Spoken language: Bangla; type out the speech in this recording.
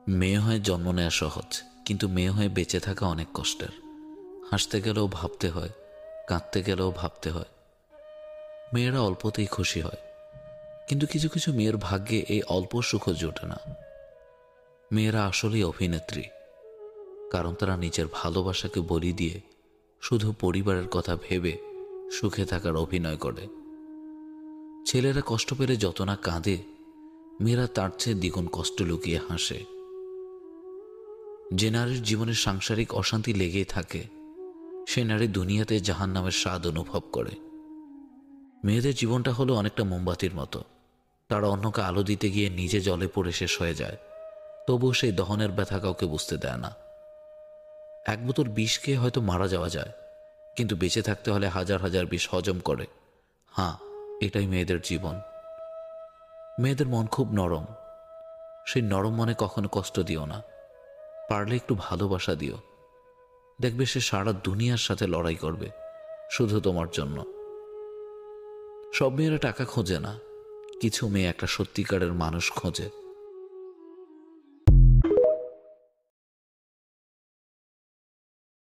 মেয়ে হয়ে জন্ম নেওয়া সহজ, কিন্তু মেয়ে হয়ে বেঁচে থাকা অনেক কষ্টের। হাসতে গেলেও ভাবতে হয়, কাঁদতে গেলেও ভাবতে হয়। মেয়েরা অল্পতেই খুশি হয়, কিন্তু কিছু কিছু মেয়ের ভাগ্যে এই অল্প সুখও জোটে না। মেয়েরা আসলেই অভিনেত্রী, কারণ তারা নিজের ভালোবাসাকে বলি দিয়ে শুধু পরিবারের কথা ভেবে সুখে থাকার অভিনয় করে। ছেলেরা কষ্ট পেলে যত না কাঁদে, মেয়েরা তার চেয়ে দ্বিগুণ কষ্ট লুকিয়ে হাসে। যে নারীর জীবনে সাংসারিক অশান্তি লেগেই থাকে, সে নারী দুনিয়াতে জাহান্নামের স্বাদ অনুভব করে। মেয়েদের জীবনটা হলো অনেকটা মোমবাতির মতো। তারা অন্যকে আলো দিতে গিয়ে নিজে জলে পড়ে শেষ হয়ে যায়, তবুও সেই দহনের ব্যথা কাউকে বুঝতে দেয় না। এক বোতল বিষ খেয়ে হয়তো মারা যাওয়া যায়, কিন্তু বেঁচে থাকতে হলে হাজার হাজার বিষ হজম করে। হ্যাঁ, এটাই মেয়েদের জীবন। মেয়েদের মন খুব নরম। সেই নরম মনে কখনো কষ্ট দিও না, পারলে একটু ভালোবাসা দিও। দেখবে সে সারা দুনিয়ার সাথে লড়াই করবে শুধু তোমার জন্য। সব মেয়েরা টাকা খোঁজে না, কিছু মেয়ে একটা সত্যিকারের মানুষ খোঁজে।